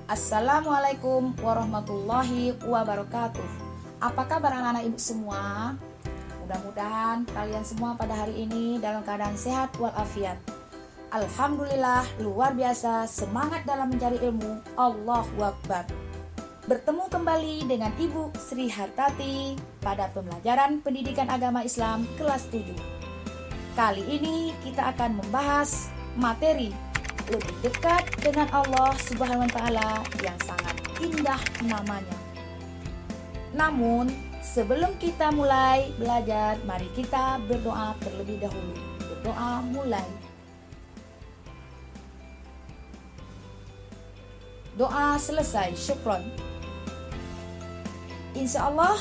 Assalamualaikum warahmatullahi wabarakatuh. Apa kabar anak-anak ibu semua? Mudah-mudahan kalian semua pada hari ini dalam keadaan sehat walafiat. Alhamdulillah, luar biasa semangat dalam mencari ilmu. Allahu Akbar. Bertemu kembali dengan Ibu Sri Hartati pada pembelajaran pendidikan agama Islam kelas 7. Kali ini kita akan membahas materi lebih dekat dengan Allah Subhanahu wa Ta'ala yang sangat indah namanya. Namun, sebelum kita mulai belajar, mari kita berdoa terlebih dahulu. Berdoa mulai. Doa selesai, syukron. Insya Allah,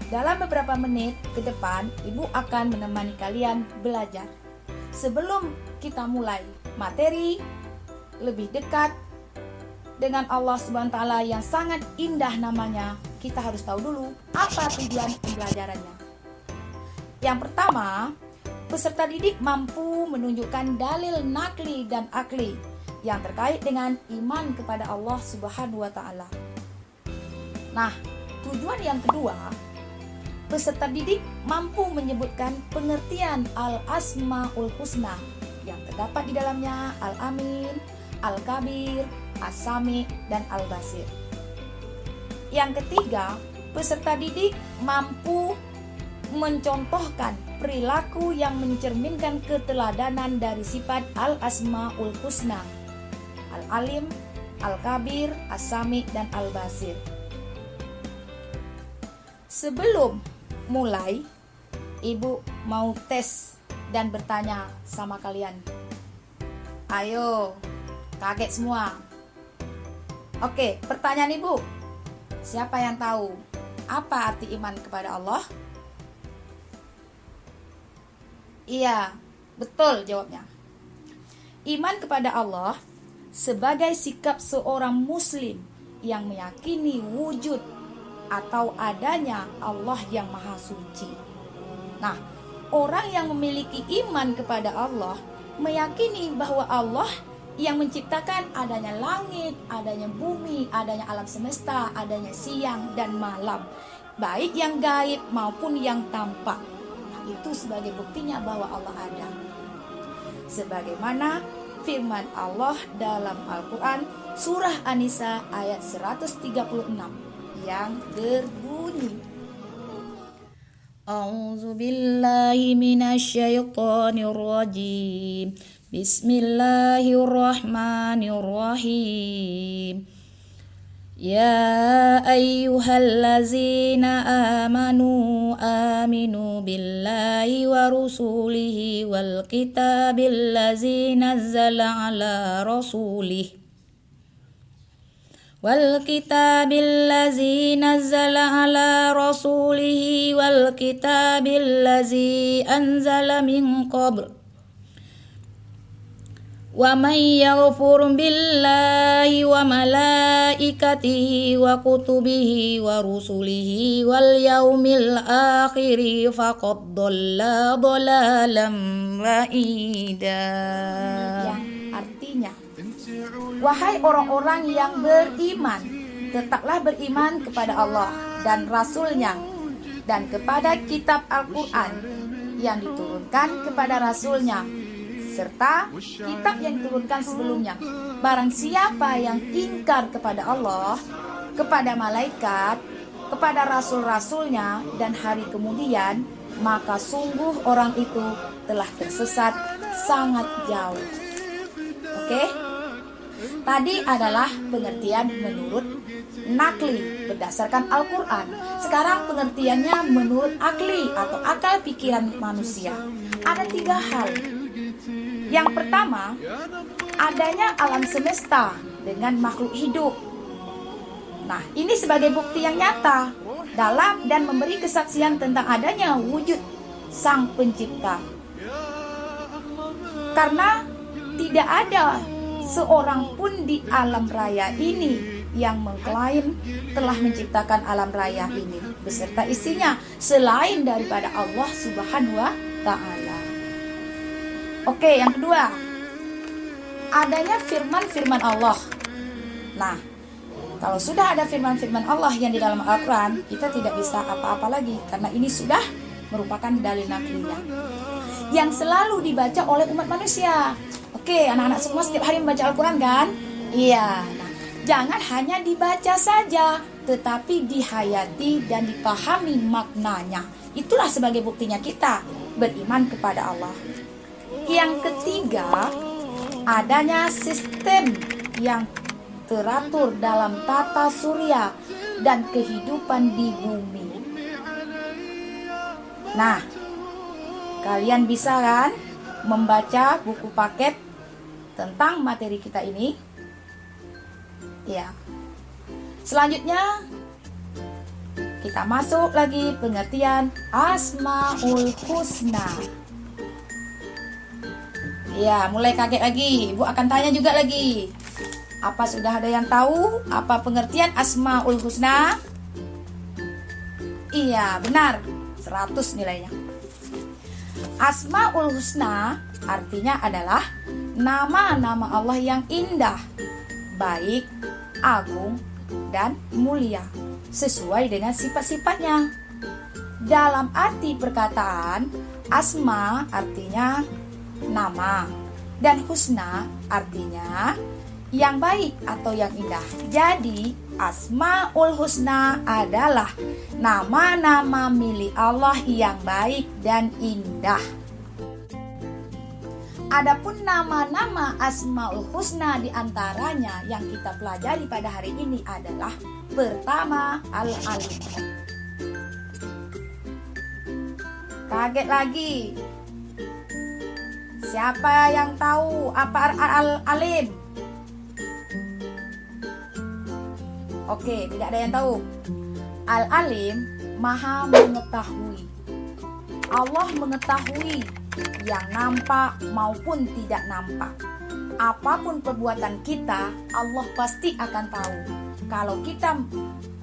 dalam beberapa menit ke depan, Ibu akan menemani kalian belajar. Sebelum kita mulai materi lebih dekat dengan Allah Subhanahu wa Ta'ala yang sangat indah namanya, kita harus tahu dulu apa tujuan pembelajarannya. Yang pertama, peserta didik mampu menunjukkan dalil nakli dan akli yang terkait dengan iman kepada Allah Subhanahu wa Ta'ala. Nah, tujuan yang kedua, peserta didik mampu menyebutkan pengertian Al-Asmaul Husna yang terdapat di dalamnya Al-Amin, Al-Kabir, As-Sami, dan Al-Basir. Yang ketiga, peserta didik mampu mencontohkan perilaku yang mencerminkan keteladanan dari sifat Al-Asmaul Husna, Al-Alim, Al-Kabir, As-Sami, dan Al-Basir. Sebelum mulai, Ibu mau tes dan bertanya sama kalian. Ayo, kaget semua. Oke, pertanyaan Ibu. Siapa yang tahu apa arti iman kepada Allah? Iya, betul jawabnya. Iman kepada Allah sebagai sikap seorang muslim yang meyakini wujud atau adanya Allah yang maha suci. Nah, orang yang memiliki iman kepada Allah meyakini bahwa Allah yang menciptakan adanya langit, adanya bumi, adanya alam semesta, adanya siang dan malam, baik yang gaib maupun yang tampak. Nah, itu sebagai buktinya bahwa Allah ada. Sebagaimana firman Allah dalam Al-Quran surah An-Nisa ayat 136 yang berbunyi, A'udzu billahi minasyaitonir rajim. Bismillahirrahmanirrahim. Ya ayyuhallazina amanu aminu billahi wa rusulihi wal kitabil ladzi nazzala ala rasulih والكتاب الذي نزل على رسوله والكتاب الذي أنزل من قبل ومن يغفر بالله وملائكته وكتبه ورسله واليوم الآخر فقد ضل ضلالا بعيدا. Artinya, wahai orang-orang yang beriman, tetaplah beriman kepada Allah dan Rasul-Nya dan kepada kitab Al-Quran yang diturunkan kepada Rasul-Nya serta kitab yang diturunkan sebelumnya. Barang siapa yang ingkar kepada Allah, kepada malaikat, kepada Rasul-Rasul-Nya dan hari kemudian, maka sungguh orang itu telah tersesat sangat jauh. Oke? Tadi adalah pengertian menurut nakli berdasarkan Al-Quran. Sekarang pengertiannya menurut akli atau akal pikiran manusia. Ada 3 hal. Yang pertama, adanya alam semesta dengan makhluk hidup. Nah, ini sebagai bukti yang nyata dalam dan memberi kesaksian tentang adanya wujud Sang Pencipta. Karena tidak ada seorang pun di alam raya ini yang mengklaim telah menciptakan alam raya ini beserta isinya selain daripada Allah Subhanahu wa Ta'ala. Oke, yang kedua, adanya firman-firman Allah. Nah, Kalau sudah ada firman-firman Allah yang di dalam Al-Quran, kita tidak bisa apa-apa lagi, karena ini sudah merupakan dalil naklinya yang selalu dibaca oleh umat manusia. Oke, anak-anak semua setiap hari membaca Al-Quran kan? Iya. Nah, jangan hanya dibaca saja, tetapi dihayati dan dipahami maknanya. Itulah sebagai buktinya kita beriman kepada Allah. Yang ketiga, adanya sistem yang teratur dalam tata surya dan kehidupan di bumi. Nah, kalian bisa kan membaca buku paket tentang materi kita ini? Ya. Selanjutnya kita masuk lagi pengertian Asmaul Husna. Ya, mulai kaget lagi. Ibu akan tanya juga lagi. Apa sudah ada yang tahu apa pengertian Asmaul Husna? Iya, benar. 100 nilainya. Asmaul Husna artinya adalah nama-nama Allah yang indah, baik, agung, dan mulia, sesuai dengan sifat-sifatnya. Dalam arti perkataan, asma artinya nama, dan husna artinya yang baik atau yang indah. Jadi Asmaul Husna adalah nama-nama milik Allah yang baik dan indah. Adapun nama-nama Asmaul Husna diantaranya yang kita pelajari pada hari ini adalah pertama Al-Alim. Kaget lagi. Siapa yang tahu apa Al-Alim? Oke, tidak ada yang tahu. Al-Alim Maha mengetahui. Allah mengetahui yang nampak maupun tidak nampak. Apapun perbuatan kita, Allah pasti akan tahu. Kalau kita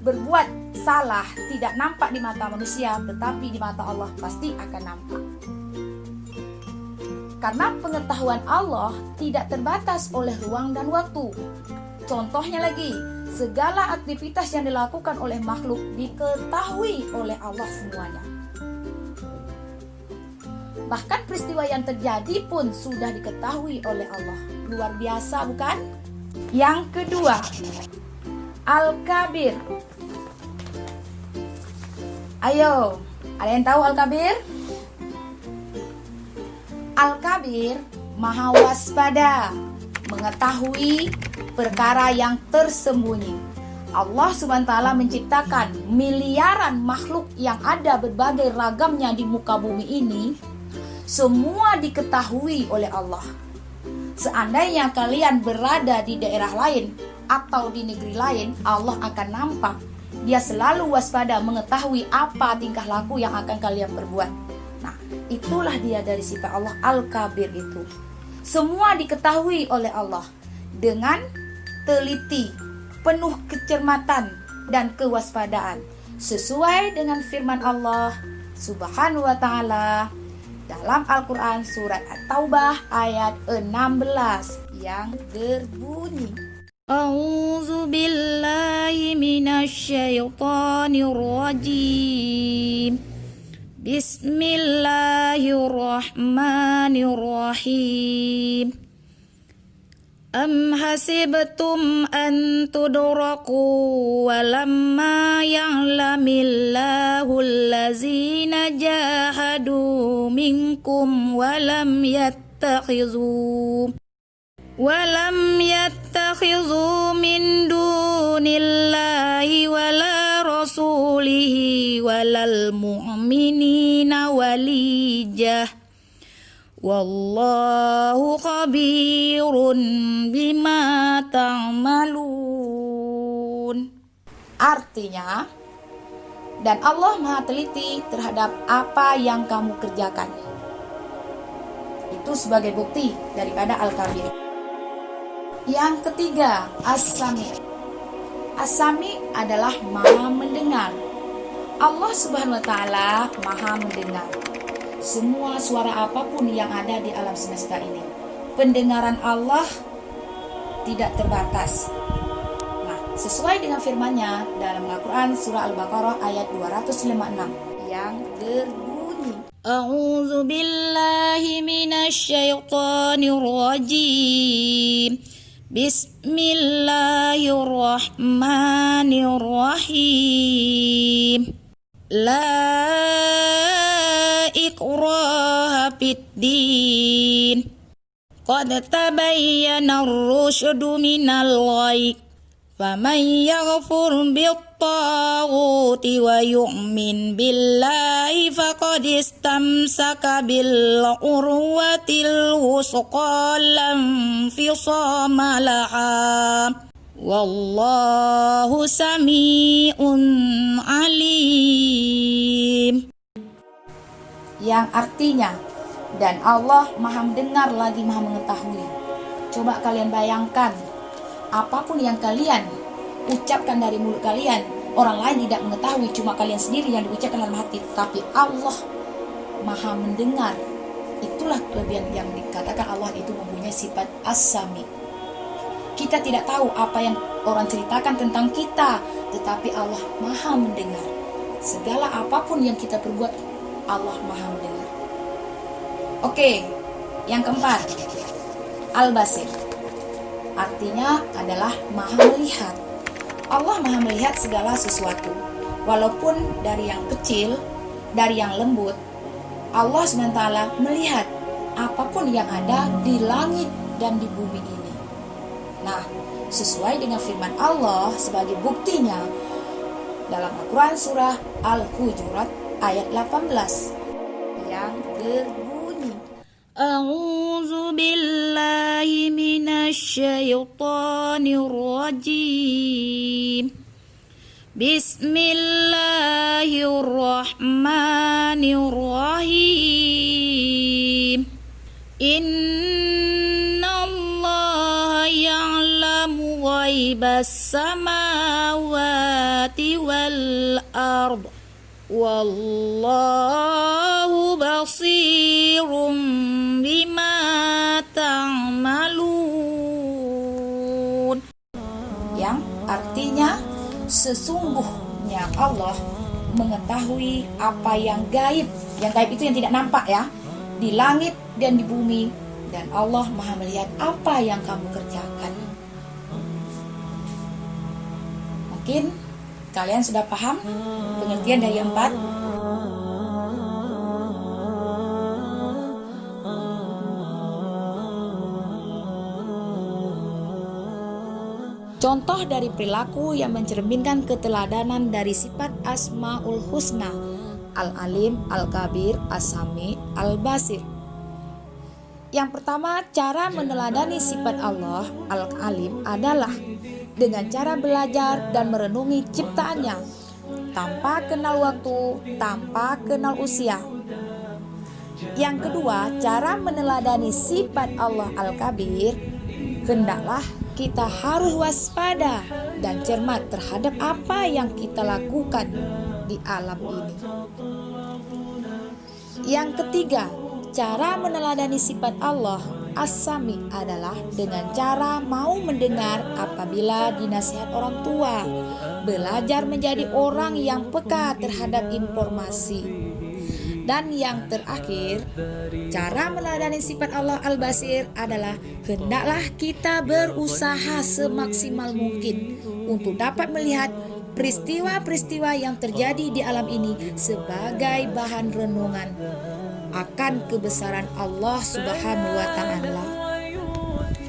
berbuat salah, tidak nampak di mata manusia, tetapi di mata Allah pasti akan nampak. Karena pengetahuan Allah tidak terbatas oleh ruang dan waktu. Contohnya lagi, segala aktivitas yang dilakukan oleh makhluk diketahui oleh Allah semuanya. Bahkan peristiwa yang terjadi pun sudah diketahui oleh Allah. Luar biasa bukan? Yang kedua, Al-Kabir. Ayo, ada yang tahu Al-Kabir? Al-Kabir Maha waspada, mengetahui perkara yang tersembunyi. Allah SWT menciptakan miliaran makhluk yang ada berbagai ragamnya di muka bumi ini. Semua diketahui oleh Allah. Seandainya kalian berada di daerah lain atau di negeri lain, Allah akan nampak. Dia selalu waspada, mengetahui apa tingkah laku yang akan kalian perbuat. Nah, itulah dia dari sifat Allah Al-Kabir itu. Semua diketahui oleh Allah dengan teliti, penuh kecermatan dan kewaspadaan, sesuai dengan firman Allah Subhanahu wa ta'ala dalam Al-Quran surat At-Taubah ayat 16 yang berbunyi, A'udzu billahi minasyaitonir rajim. Bismillahirrahmanirrahim. Am hasibtum an tudraku walamma ya'lamillahu allazina jahadu minkum walam yattakhidhu min dunillahi wala rasulihi walal mu'minina walijah. Wallahu khabirun bima ta'malun. Artinya, dan Allah Maha teliti terhadap apa yang kamu kerjakan. Itu sebagai bukti daripada Al-Kabir. Yang ketiga, As-Sami. As-Sami adalah Maha mendengar. Allah Subhanahu wa ta'ala Maha mendengar semua suara apapun yang ada di alam semesta ini. Pendengaran Allah tidak terbatas. Nah, Sesuai dengan firman-Nya dalam Al-Quran surah Al-Baqarah ayat 256 yang berbunyi, A'udzu billahi minasyaitonir rajim. Bismillahirrahmanirrahim. La ikraha fiddin. Qad tabayyana ar-rusydu minal ghayy. Faman yaghfur bit-taghuti wa yu'min billahi faqad istamsaka bil urwatil wusqa lam fisama laha. Wallahu sami'un alim. Yang artinya, dan Allah Maha mendengar lagi Maha mengetahui. Coba kalian bayangkan, apapun yang kalian ucapkan dari mulut kalian, orang lain tidak mengetahui, cuma kalian sendiri yang diucapkan dalam hati, tapi Allah Maha mendengar. Itulah kelebihan yang dikatakan Allah itu mempunyai sifat as-sami. Kita tidak tahu apa yang orang ceritakan tentang kita, tetapi Allah Maha mendengar. Segala apapun yang kita perbuat, Allah Maha mendengar. Oke, yang keempat, Al-Basir. Artinya adalah Maha melihat. Allah Maha melihat segala sesuatu, walaupun dari yang kecil, dari yang lembut. Allah SWT melihat apapun yang ada di langit dan di bumi ini. Nah, sesuai dengan firman Allah sebagai buktinya dalam Al-Quran surah Al-Hujurat ayat 18 yang berbunyi, A'udzu billahi minasyaitonir rajim. Bismillahirrahmanirrahim. Innallaha ya'lamu ghaibas samawati wal ard. Wallahu basirum bima ta'malun. Yang artinya, sesungguhnya Allah mengetahui apa yang gaib. Yang gaib itu yang tidak nampak ya, di langit dan di bumi, dan Allah Maha melihat apa yang kamu kerjakan. Mungkin kalian sudah paham pengertian dari yang 4. Contoh dari perilaku yang mencerminkan keteladanan dari sifat Asmaul Husna, Al-Alim, Al-Kabir, As-Sami, Al-Basir. Yang pertama, cara meneladani sifat Allah, Al-Alim, adalah dengan cara belajar dan merenungi ciptaannya, tanpa kenal waktu, tanpa kenal usia. Yang kedua, cara meneladani sifat Allah Al-Kabir, hendaklah kita harus waspada dan cermat terhadap apa yang kita lakukan di alam ini. Yang ketiga, cara meneladani sifat Allah As-Sami adalah dengan cara mau mendengar apabila dinasihat orang tua, belajar menjadi orang yang peka terhadap informasi. Dan yang terakhir, cara meneladani sifat Allah Al-Basir adalah hendaklah kita berusaha semaksimal mungkin untuk dapat melihat peristiwa-peristiwa yang terjadi di alam ini sebagai bahan renungan akan kebesaran Allah Subhanahu wa Ta'ala.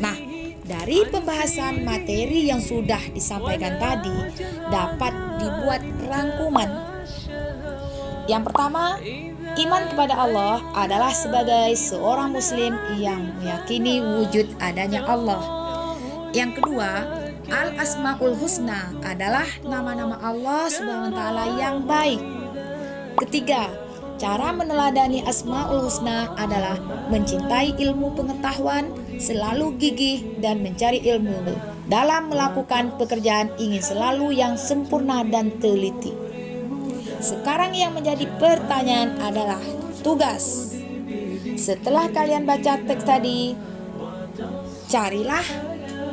Nah, dari pembahasan materi yang sudah disampaikan tadi dapat dibuat rangkuman. Yang pertama, iman kepada Allah adalah sebagai seorang muslim yang meyakini wujud adanya Allah. Yang kedua, Al-Asmaul Husna adalah nama-nama Allah Subhanahu wa Ta'ala yang baik. Ketiga, cara meneladani Asmaul Husna adalah mencintai ilmu pengetahuan, selalu gigih dan mencari ilmu. Dalam melakukan pekerjaan ingin selalu yang sempurna dan teliti. Sekarang yang menjadi pertanyaan adalah tugas. Setelah kalian baca teks tadi, carilah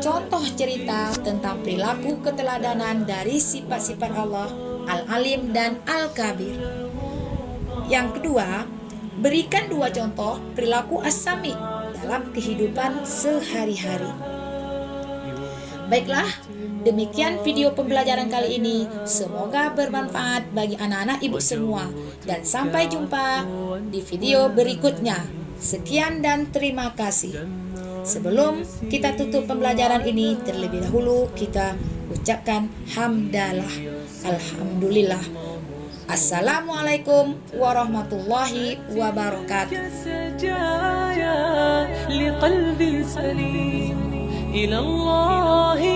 contoh cerita tentang perilaku keteladanan dari sifat-sifat Allah Al-Alim dan Al-Kabir. Yang kedua, berikan 2 contoh perilaku as-sami dalam kehidupan sehari-hari. Baiklah, demikian video pembelajaran kali ini. Semoga bermanfaat bagi anak-anak ibu semua. Dan sampai jumpa di video berikutnya. Sekian dan terima kasih. Sebelum kita tutup pembelajaran ini, terlebih dahulu kita ucapkan hamdalah. Alhamdulillah. Assalamualaikum warahmatullahi wabarakatuh. إلى الله